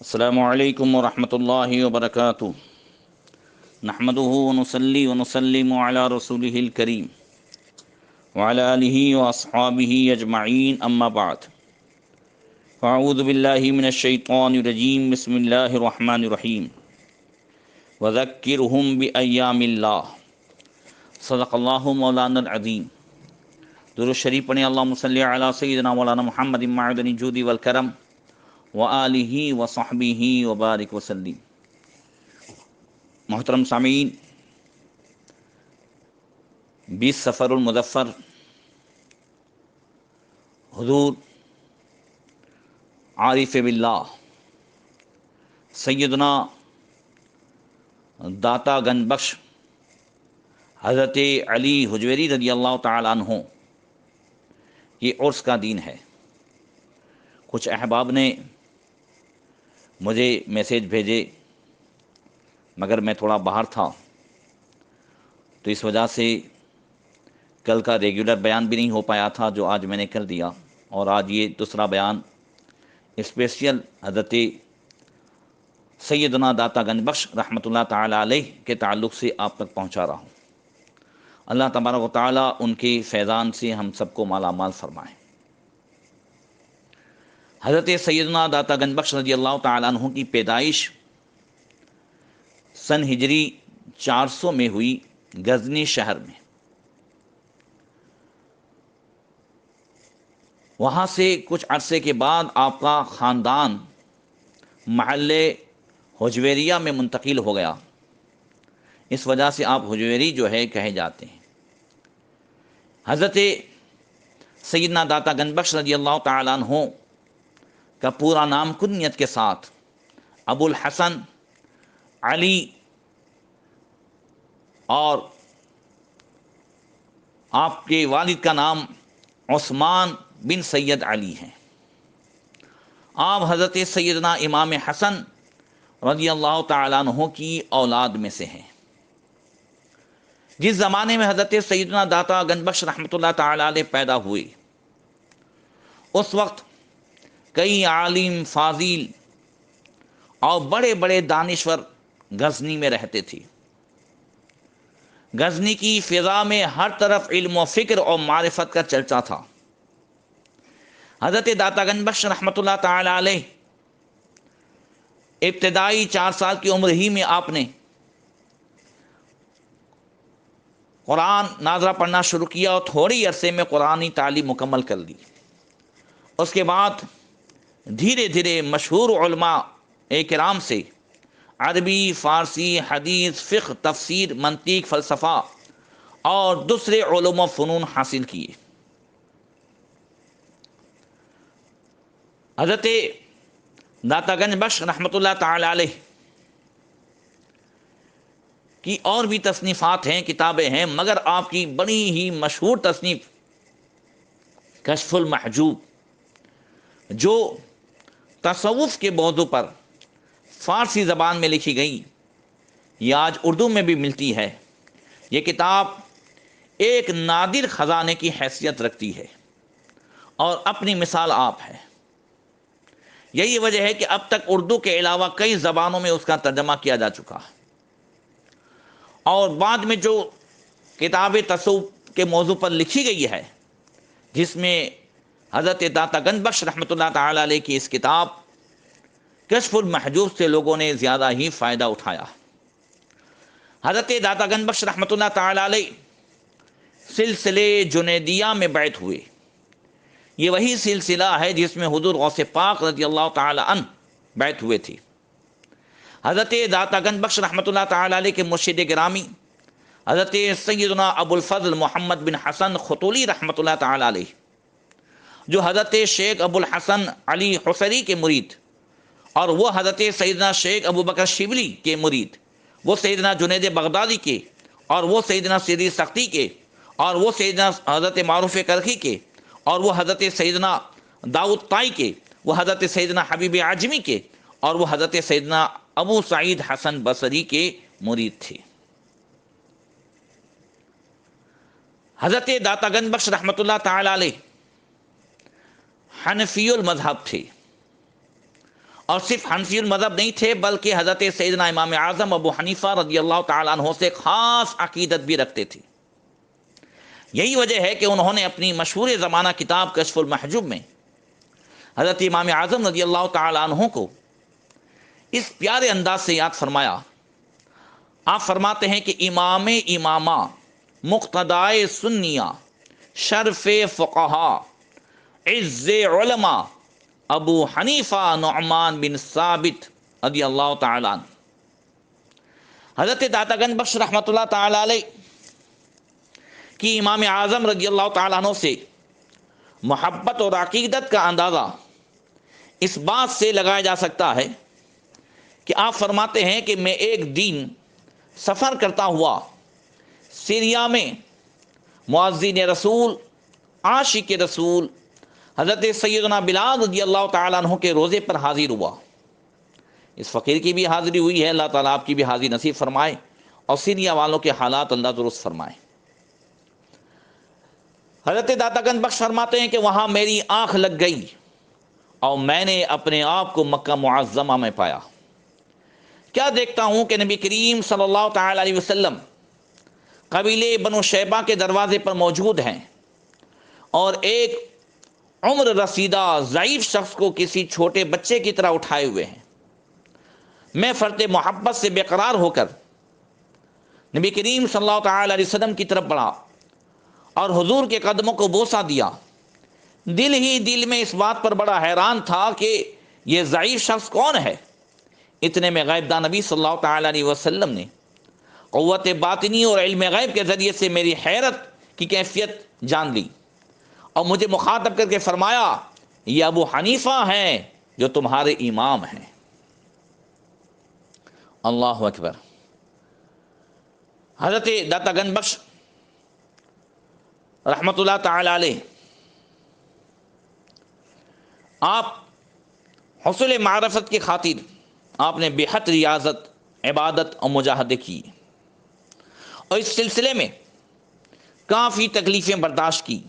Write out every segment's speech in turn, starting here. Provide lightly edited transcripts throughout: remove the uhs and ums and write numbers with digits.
السلام علیکم ورحمۃ اللہ وبرکاتہ۔ نحمده ونصلي ونسلم على رسوله الكريم وعلى آله واصحابه اجمعین، اما بعد فاعوذ باللہ من الشیطان الرجیم، بسم اللہ الرحمن الرحیم۔ وذکرهم بایام اللہ، صدق اللہ مولانا العظیم۔ درود شریف پڑھیں، اللہم صلی علی سیدنا مولانا محمد معدن الجود والکرم وآلہ وصحبہ وبارک وسلم۔ محترم سامعین، 20 سفر المظفر حضور عارف باللہ سیدنا داتا گنج بخش حضرت علی حجویری رضی اللہ تعالیٰ عنہ یہ عرس کا دن ہے۔ کچھ احباب نے مجھے میسیج بھیجے، مگر میں تھوڑا باہر تھا، تو اس وجہ سے کل کا ریگولر بیان بھی نہیں ہو پایا تھا جو آج میں نے کر دیا، اور آج یہ دوسرا بیان اسپیشل حضرت سیدنا داتا گنج بخش رحمۃ اللہ تعالی علیہ کے تعلق سے آپ تک پہنچا رہا ہوں۔ اللہ تبارک و تعالی ان کے فیضان سے ہم سب کو مالا مال فرمائے۔ حضرت سیدنا داتا گنج بخش رضی اللہ تعالیٰ عنہ کی پیدائش سن ہجری 400 میں ہوئی، غزنی شہر میں۔ وہاں سے کچھ عرصے کے بعد آپ کا خاندان محلے حجویریہ میں منتقل ہو گیا، اس وجہ سے آپ حجویری جو ہے کہے جاتے ہیں۔ حضرت سیدنا داتا گنج بخش رضی اللہ تعالیٰ عنہ کا پورا نام کنیت کے ساتھ ابو الحسن علی اور آپ کے والد کا نام عثمان بن سید علی ہیں۔ آپ حضرت سیدنا امام حسن رضی اللہ تعالیٰ عنہ کی اولاد میں سے ہیں۔ جس زمانے میں حضرت سیدنا داتا گنج بخش رحمۃ اللہ تعالیٰ علیہ پیدا ہوئے، اس وقت کئی عالم فاضل اور بڑے بڑے دانشور غزنی میں رہتے تھے۔ غزنی کی فضا میں ہر طرف علم و فکر اور معرفت کا چرچا تھا۔ حضرت داتا گنج بخش رحمۃ اللہ تعالی علیہ ابتدائی 4 سال کی عمر ہی میں آپ نے قرآن ناظرہ پڑھنا شروع کیا اور تھوڑی عرصے میں قرآنی تعلیم مکمل کر لی۔ اس کے بعد دھیرے دھیرے مشہور علماء کرام سے عربی، فارسی، حدیث، فقہ، تفسیر، منطق، فلسفہ اور دوسرے علوم و فنون حاصل کیے۔ حضرت داتا گنج بخش رحمۃ اللہ تعالی علیہ کی اور بھی تصنیفات ہیں، کتابیں ہیں، مگر آپ کی بڑی ہی مشہور تصنیف کشف المحجوب، جو تصوف کے موضوع پر فارسی زبان میں لکھی گئی، یہ آج اردو میں بھی ملتی ہے۔ یہ کتاب ایک نادر خزانے کی حیثیت رکھتی ہے اور اپنی مثال آپ ہے۔ یہی وجہ ہے کہ اب تک اردو کے علاوہ کئی زبانوں میں اس کا ترجمہ کیا جا چکا ہے، اور بعد میں جو کتاب تصوف کے موضوع پر لکھی گئی ہے، جس میں حضرت داتا گنج بخش رحمۃ اللہ تعالی علیہ کی اس کتاب کشف المحجوب سے لوگوں نے زیادہ ہی فائدہ اٹھایا۔ حضرت داتا گنج بخش رحمۃ اللہ تعالی علیہ سلسلے جنیدیہ میں بیعت ہوئے۔ یہ وہی سلسلہ ہے جس میں حضور غوث پاک رضی اللہ تعالی عنہ بیعت ہوئے تھے۔ حضرت داتا گنج بخش رحمۃ اللہ تعالی علیہ کے مرشد گرامی حضرت سیدنا ابو الفضل محمد بن حسن خطولی رحمۃ اللہ تعالی علیہ، جو حضرت شیخ ابو الحسن علی حصری کے مرید، اور وہ حضرت سیدنا شیخ ابو بکر شبلی کے مرید، وہ سیدنا جنید بغدادی کے، اور وہ سیدنا سیدی سختی کے، اور وہ سیدنا حضرت معروف کرخی کے، اور وہ حضرت سیدنا داؤد طائی کے، وہ حضرت سیدنا حبیب عجمی کے، اور وہ حضرت سیدنا ابو سعید حسن بصری کے مرید تھے۔ حضرت داتا گنج بخش رحمۃ اللہ تعالی علیہ حنفی المذہب تھے، اور صرف حنفی المذہب نہیں تھے بلکہ حضرت سیدنا امام اعظم ابو حنیفہ رضی اللہ تعالیٰ عنہ سے خاص عقیدت بھی رکھتے تھے۔ یہی وجہ ہے کہ انہوں نے اپنی مشہور زمانہ کتاب کشف المحجوب میں حضرت امام اعظم رضی اللہ تعالیٰ عنہ کو اس پیارے انداز سے یاد فرمایا۔ آپ فرماتے ہیں کہ امام امامہ، مقتدائے سنیہ، شرف فقہا، عز علماء، ابو حنیفہ نعمان بن ثابت رضی اللہ تعالیٰ عنہ۔ حضرت داتا گنج بخش رحمۃ اللہ تعالیٰ علیہ کی امام اعظم رضی اللہ تعالیٰ عنہ سے محبت اور عقیدت کا اندازہ اس بات سے لگایا جا سکتا ہے کہ آپ فرماتے ہیں کہ میں ایک دن سفر کرتا ہوا سیریا میں مؤذن رسول، عاشق رسول حضرت سیدنا بلال رضی اللہ تعالیٰ عنہ کے روزے پر حاضر ہوا۔ اس فقیر کی بھی حاضری ہوئی ہے، اللہ تعالیٰ آپ کی بھی حاضری نصیب فرمائے اور سیریا والوں کے حالات اللہ درست فرمائے۔ حضرت داتا گنج بخش فرماتے ہیں کہ وہاں میری آنکھ لگ گئی اور میں نے اپنے آپ کو مکہ معظمہ میں پایا۔ کیا دیکھتا ہوں کہ نبی کریم صلی اللہ تعالی علیہ وسلم قبیلے بنو شیبہ کے دروازے پر موجود ہیں اور ایک عمر رسیدہ ضعیف شخص کو کسی چھوٹے بچے کی طرح اٹھائے ہوئے ہیں۔ میں فرط محبت سے بے قرار ہو کر نبی کریم صلی اللہ تعالی علیہ وسلم کی طرف بڑھا اور حضور کے قدموں کو بوسہ دیا۔ دل ہی دل میں اس بات پر بڑا حیران تھا کہ یہ ضعیف شخص کون ہے۔ اتنے میں غیب داں نبی صلی اللہ تعالی علیہ وسلم نے قوت باطنی اور علم غیب کے ذریعے سے میری حیرت کی کیفیت جان لی اور مجھے مخاطب کر کے فرمایا، یہ ابو حنیفہ ہیں جو تمہارے امام ہیں۔ اللہ اکبر۔ حضرت داتا گنج بخش رحمت اللہ تعالی علیہ آپ حصول معرفت کی خاطر آپ نے بے حد ریاضت، عبادت اور مجاہدے کی اور اس سلسلے میں کافی تکلیفیں برداشت کی۔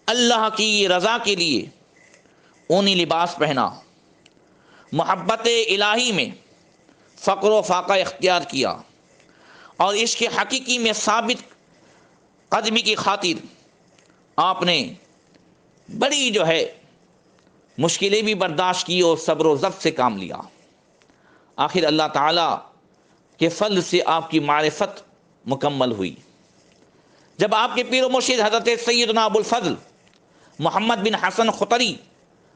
اللہ کی رضا کے لیے اونی لباس پہنا، محبت الہی میں فقر و فاقہ اختیار کیا اور عشق حقیقی میں ثابت قدمی کی خاطر آپ نے بڑی مشکلیں بھی برداشت کی اور صبر و ضبط سے کام لیا۔ آخر اللہ تعالیٰ کے فضل سے آپ کی معرفت مکمل ہوئی۔ جب آپ کے پیر و مرشد حضرت سیدنا ابو الفضل محمد بن حسن خطری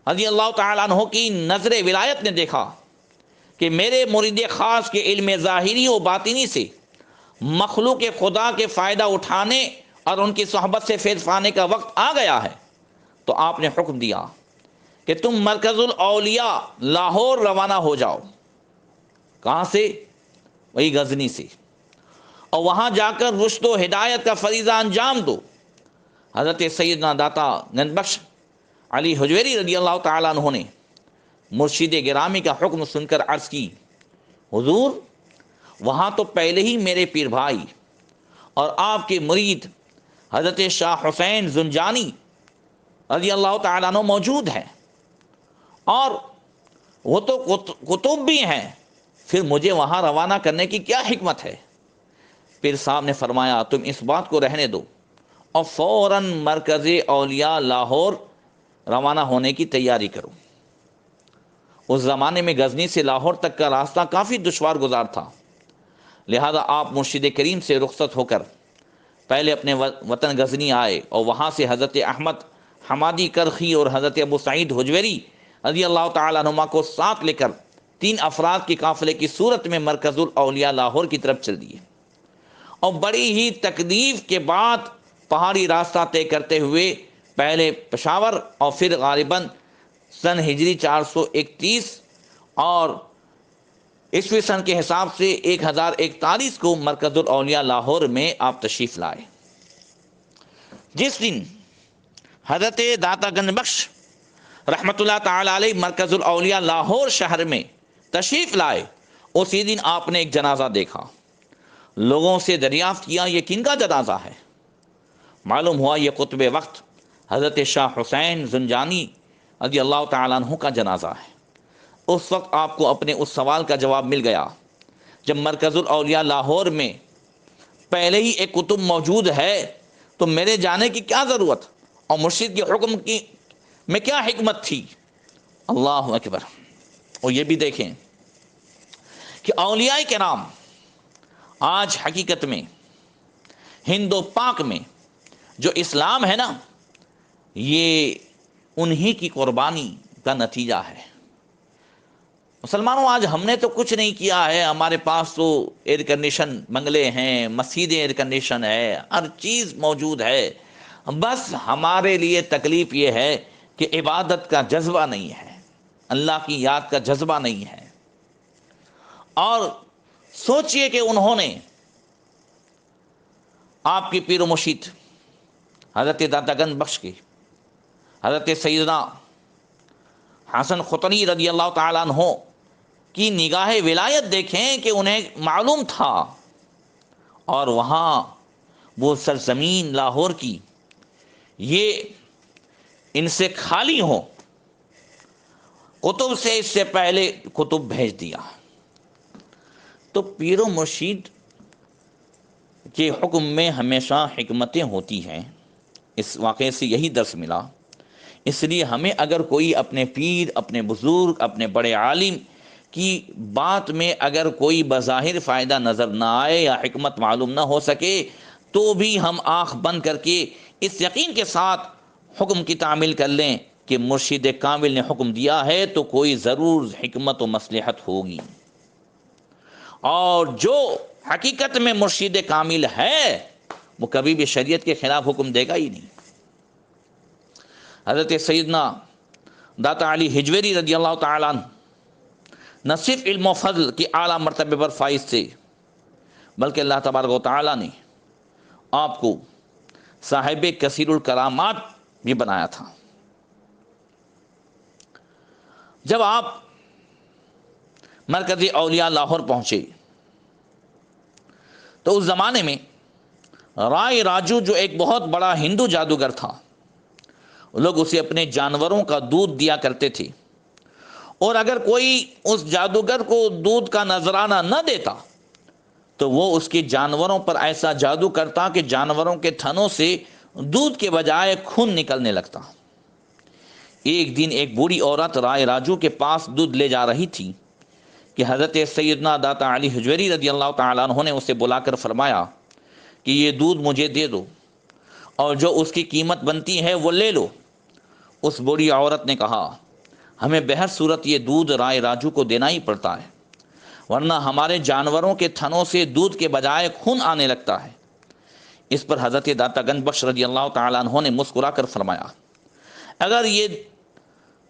رضی اللہ تعالیٰ عنہ کی نظر ولایت نے دیکھا کہ میرے مرید خاص کے علم ظاہری و باطنی سے مخلوق خدا کے فائدہ اٹھانے اور ان کی صحبت سے فیض پانے کا وقت آ گیا ہے، تو آپ نے حکم دیا کہ تم مرکز الاولیاء لاہور روانہ ہو جاؤ۔ کہاں سے؟ وہی غزنی سے، اور وہاں جا کر رشد و ہدایت کا فریضہ انجام دو۔ حضرت سیدنا داتا گنج بخش علی حجویری رضی اللہ تعالیٰ عنہ نے مرشد گرامی کا حکم سن کر عرض کی، حضور وہاں تو پہلے ہی میرے پیر بھائی اور آپ کے مرید حضرت شاہ حسین زنجانی رضی اللہ تعالیٰ عنہ موجود ہیں اور وہ تو کتب بھی ہیں، پھر مجھے وہاں روانہ کرنے کی کیا حکمت ہے؟ پیر صاحب نے فرمایا، تم اس بات کو رہنے دو اور فوراً مرکز اولیاء لاہور روانہ ہونے کی تیاری کرو۔ اس زمانے میں غزنی سے لاہور تک کا راستہ کافی دشوار گزار تھا، لہذا آپ مرشد کریم سے رخصت ہو کر پہلے اپنے وطن غزنی آئے اور وہاں سے حضرت احمد حمادی کرخی اور حضرت ابو سعید حجویری رضی اللہ تعالیٰ عنہما کو ساتھ لے کر 3 افراد کی قافلے کی صورت میں مرکز الاولیاء لاہور کی طرف چل دیے اور بڑی ہی تکلیف کے بعد پہاڑی راستہ طے کرتے ہوئے پہلے پشاور اور پھر غالباً سن ہجری 431 اور عیسوی سن کے حساب سے 1041 کو مرکز الاولیاء لاہور میں آپ تشریف لائے۔ جس دن حضرت داتا گنج بخش رحمت اللہ تعالی علیہ مرکز الاولیاء لاہور شہر میں تشریف لائے، اسی دن آپ نے ایک جنازہ دیکھا۔ لوگوں سے دریافت کیا، یہ کن کا جنازہ ہے؟ معلوم ہوا یہ قطب وقت حضرت شاہ حسین زنجانی رضی اللہ تعالیٰ عنہ کا جنازہ ہے۔ اس وقت آپ کو اپنے اس سوال کا جواب مل گیا، جب مرکز الاولیاء لاہور میں پہلے ہی ایک کتب موجود ہے تو میرے جانے کی کیا ضرورت، اور مرشد کے حکم کی میں کیا حکمت تھی۔ اللہ اکبر۔ اور یہ بھی دیکھیں کہ اولیاء کرام آج حقیقت میں ہند و پاک میں جو اسلام ہے نا، یہ انہی کی قربانی کا نتیجہ ہے۔ مسلمانوں، آج ہم نے تو کچھ نہیں کیا ہے، ہمارے پاس تو ایئر کنڈیشن بنگلے ہیں، مسجدیں ایئر کنڈیشن ہے، ہر چیز موجود ہے، بس ہمارے لیے تکلیف یہ ہے کہ عبادت کا جذبہ نہیں ہے، اللہ کی یاد کا جذبہ نہیں ہے۔ اور سوچئے کہ انہوں نے آپ کی پیر و مرشد حضرت داتا گنج بخش کی حضرت سیدنا حسن ختنی رضی اللہ تعالیٰ عنہ کی نگاہ ولایت دیکھیں کہ انہیں معلوم تھا، اور وہاں وہ سرزمین لاہور کی یہ ان سے خالی ہو، کتب سے اس سے پہلے کتب بھیج دیا۔ تو پیر و مرشد کے حکم میں ہمیشہ حکمتیں ہوتی ہیں، اس واقعے سے یہی درس ملا۔ اس لیے ہمیں اگر کوئی اپنے پیر، اپنے بزرگ، اپنے بڑے عالم کی بات میں اگر کوئی بظاہر فائدہ نظر نہ آئے یا حکمت معلوم نہ ہو سکے، تو بھی ہم آنکھ بند کر کے اس یقین کے ساتھ حکم کی تعمیل کر لیں کہ مرشد کامل نے حکم دیا ہے تو کوئی ضرور حکمت و مصلحت ہوگی، اور جو حقیقت میں مرشد کامل ہے وہ کبھی بھی شریعت کے خلاف حکم دے گا ہی نہیں۔ حضرت سیدنا داتا علی ہجویری رضی اللہ تعالیٰ عنہ نہ صرف علم و فضل کی اعلیٰ مرتبے پر فائز تھے، بلکہ اللہ تبارک و تعالیٰ نے آپ کو صاحب کثیر الکرامات بھی بنایا تھا۔ جب آپ مرکز اولیاء لاہور پہنچے تو اس زمانے میں رائے راجو جو ایک بہت بڑا ہندو جادوگر تھا، لوگ اسے اپنے جانوروں کا دودھ دیا کرتے تھے، اور اگر کوئی اس جادوگر کو دودھ کا نذرانہ نہ دیتا تو وہ اس کے جانوروں پر ایسا جادو کرتا کہ جانوروں کے تھنوں سے دودھ کے بجائے خون نکلنے لگتا۔ ایک دن ایک بوڑھی عورت رائے راجو کے پاس دودھ لے جا رہی تھی کہ حضرت سیدنا داتا علی حجویری رضی اللہ تعالیٰ عنہ نے اسے بلا کر فرمایا کہ یہ دودھ مجھے دے دو، اور جو اس کی قیمت بنتی ہے وہ لے لو۔ اس بوڑھی عورت نے کہا، ہمیں بہر صورت یہ دودھ رائے راجو کو دینا ہی پڑتا ہے، ورنہ ہمارے جانوروں کے تھنوں سے دودھ کے بجائے خون آنے لگتا ہے۔ اس پر حضرت داتا گنج بخش رضی اللہ تعالیٰ عنہ نے مسکرا کر فرمایا، اگر یہ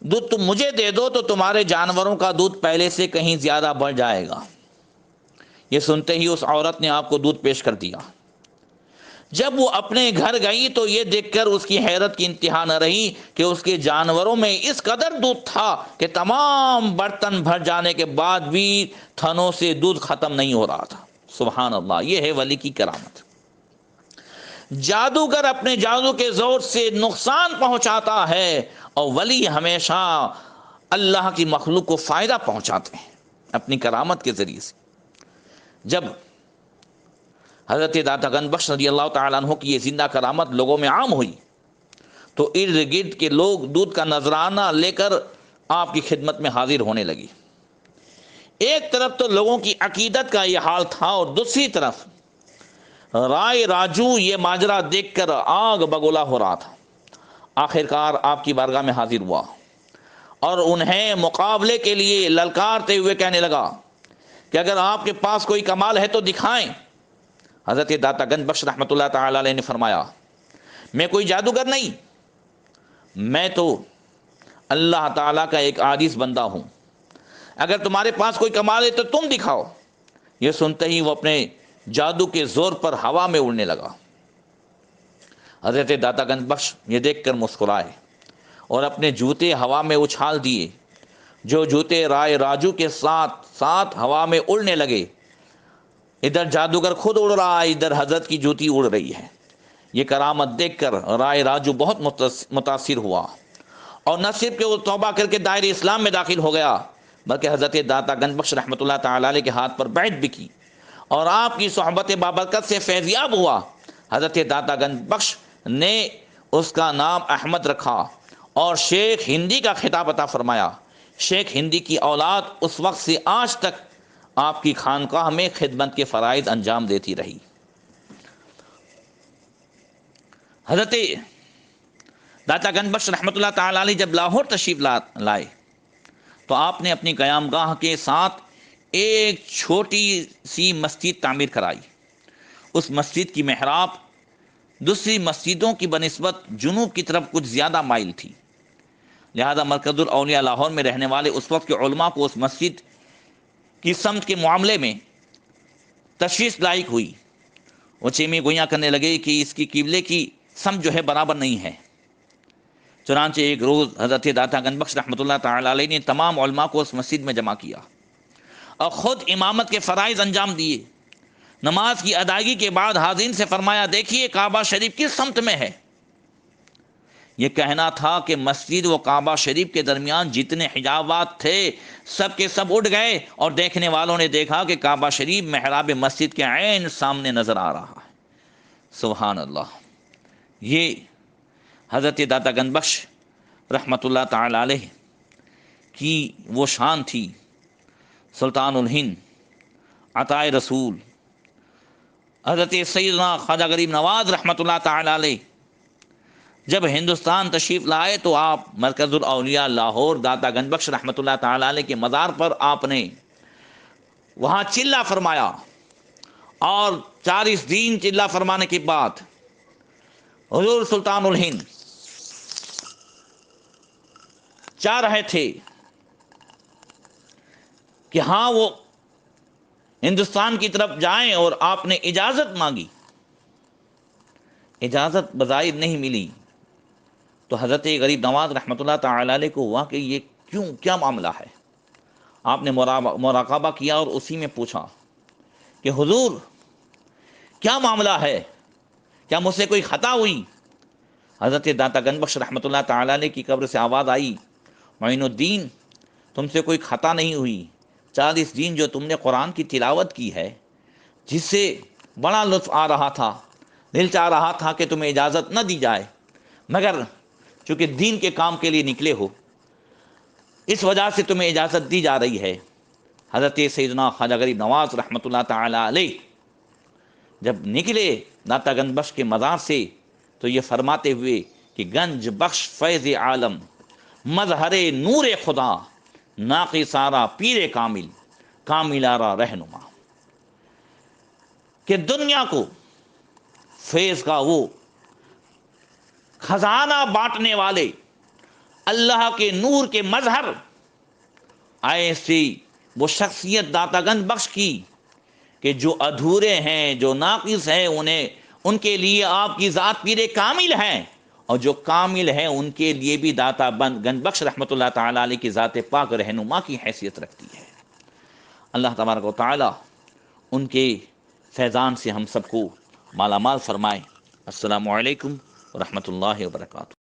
دودھ تم مجھے دے دو تو تمہارے جانوروں کا دودھ پہلے سے کہیں زیادہ بڑھ جائے گا۔ یہ سنتے ہی اس عورت نے آپ کو دودھ پیش کر دیا۔ جب وہ اپنے گھر گئی تو یہ دیکھ کر اس کی حیرت کی انتہا نہ رہی کہ اس کے جانوروں میں اس قدر دودھ تھا کہ تمام برتن بھر جانے کے بعد بھی تھنوں سے دودھ ختم نہیں ہو رہا تھا۔ سبحان اللہ، یہ ہے ولی کی کرامت۔ جادوگر اپنے جادو کے زور سے نقصان پہنچاتا ہے، اور ولی ہمیشہ اللہ کی مخلوق کو فائدہ پہنچاتے ہیں اپنی کرامت کے ذریعے سے۔ جب حضرت داتا گنج بخش رضی اللہ تعالیٰ عنہ کی یہ زندہ کرامت لوگوں میں عام ہوئی تو ارد گرد کے لوگ دودھ کا نذرانہ لے کر آپ کی خدمت میں حاضر ہونے لگی۔ ایک طرف تو لوگوں کی عقیدت کا یہ حال تھا، اور دوسری طرف رائے راجو یہ ماجرا دیکھ کر آگ بگولا ہو رہا تھا۔ آخرکار آپ کی بارگاہ میں حاضر ہوا اور انہیں مقابلے کے لیے للکارتے ہوئے کہنے لگا کہ اگر آپ کے پاس کوئی کمال ہے تو دکھائیں۔ حضرت داتا گنج بخش رحمۃ اللہ تعالی علیہ نے فرمایا، میں کوئی جادوگر نہیں، میں تو اللہ تعالیٰ کا ایک عاجز بندہ ہوں، اگر تمہارے پاس کوئی کمال ہے تو تم دکھاؤ۔ یہ سنتے ہی وہ اپنے جادو کے زور پر ہوا میں اڑنے لگا۔ حضرت داتا گنج بخش یہ دیکھ کر مسکرائے اور اپنے جوتے ہوا میں اچھال دیے۔ جو جوتے رائے راجو کے ساتھ ساتھ ہوا میں اڑنے لگے، ادھر جادوگر خود اڑ رہا ہے، ادھر حضرت کی جوتی اڑ رہی ہے۔ یہ کرامت دیکھ کر رائے راجو بہت متاثر ہوا، اور نہ صرف کہ وہ توبہ کر کے دائرہ اسلام میں داخل ہو گیا بلکہ حضرت داتا گنج بخش رحمۃ اللہ تعالی علیہ کے ہاتھ پر بیعت بھی کی اور آپ کی صحبت بابرکت سے فیضیاب ہوا۔ حضرت داتا گنج بخش نے اس کا نام احمد رکھا اور شیخ ہندی کا خطاب عطا فرمایا۔ شیخ ہندی کی اولاد اس وقت سے آج تک آپ کی خانقاہ میں خدمت کے فرائض انجام دیتی رہی۔ حضرت داتا گنج بخش رحمۃ اللہ تعالی علیہ جب لاہور تشریف لائے تو آپ نے اپنی قیام گاہ کے ساتھ ایک چھوٹی سی مسجد تعمیر کرائی۔ اس مسجد کی محراب دوسری مسجدوں کی بنسبت جنوب کی طرف کچھ زیادہ مائل تھی، لہذا مرکز الاولیاء لاہور میں رہنے والے اس وقت کے علماء کو اس مسجد کی سمت کے معاملے میں تشویش لاحق ہوئی۔ وہ چیمی گویاں کرنے لگے کہ اس کی قبلے کی سمت جو ہے برابر نہیں ہے۔ چنانچہ ایک روز حضرت داتا گنج بخش رحمۃ اللہ تعالی علیہ نے تمام علماء کو اس مسجد میں جمع کیا اور خود امامت کے فرائض انجام دیے۔ نماز کی ادائیگی کے بعد حاضرین سے فرمایا، دیکھیے کعبہ شریف کس سمت میں ہے۔ یہ کہنا تھا کہ مسجد و کعبہ شریف کے درمیان جتنے حجابات تھے سب کے سب اٹھ گئے اور دیکھنے والوں نے دیکھا کہ کعبہ شریف محراب مسجد کے عین سامنے نظر آ رہا ہے۔ سبحان اللہ! یہ حضرت داتا گنج بخش رحمۃ اللہ تعالی علیہ کی وہ شان تھی۔ سلطان الہند عطائے رسول حضرت سیدنا خواجہ غریب نواز رحمۃ اللہ تعالی علیہ جب ہندوستان تشریف لائے تو آپ مرکز الاولیاء لاہور داتا گنج بخش رحمۃ اللہ تعالی علیہ کے مزار پر آپ نے وہاں چلہ فرمایا، اور 40 دن چلہ فرمانے کے بعد حضور سلطان الہند چاہ رہے تھے کہ ہاں وہ ہندوستان کی طرف جائیں، اور آپ نے اجازت مانگی، اجازت بظاہر نہیں ملی تو حضرت غریب نواز رحمۃ اللہ تعالی علیہ کو ہوا کہ یہ کیا معاملہ ہے۔ آپ نے مراقبہ کیا اور اسی میں پوچھا کہ حضور کیا معاملہ ہے، کیا مجھ سے کوئی خطا ہوئی؟ حضرت داتا گنج بخش رحمۃ اللہ تعالی علیہ کی قبر سے آواز آئی، معین الدین تم سے کوئی خطا نہیں ہوئی، 40 دن جو تم نے قرآن کی تلاوت کی ہے جس سے بڑا لطف آ رہا تھا، دل چاہ رہا تھا کہ تمہیں اجازت نہ دی جائے، مگر چونکہ دین کے کام کے لیے نکلے ہو اس وجہ سے تمہیں اجازت دی جا رہی ہے۔ حضرت سیدنا خواجہ غریب نواز رحمۃ اللہ تعالی علیہ جب نکلے داتا گنج بخش کے مزار سے تو یہ فرماتے ہوئے کہ گنج بخش فیض عالم، مظہر نور خدا، ناقصارا پیر کامل، کاملارا رہنما، کہ دنیا کو فیض کا وہ خزانہ بانٹنے والے اللہ کے نور کے مظہر، ایسی وہ شخصیت داتا گنج بخش کی کہ جو ادھورے ہیں، جو ناقص ہیں، ان کے لیے آپ کی ذات پیر کامل ہے، اور جو کامل ہیں ان کے لیے بھی داتا گنج بخش رحمۃ اللہ تعالی علیہ کی ذات پاک رہنما کی حیثیت رکھتی ہے۔ اللہ تبارک و تعالی ان کے فیضان سے ہم سب کو مالا مال فرمائے۔ السلام علیکم ورحمۃ اللہ وبرکاتہ۔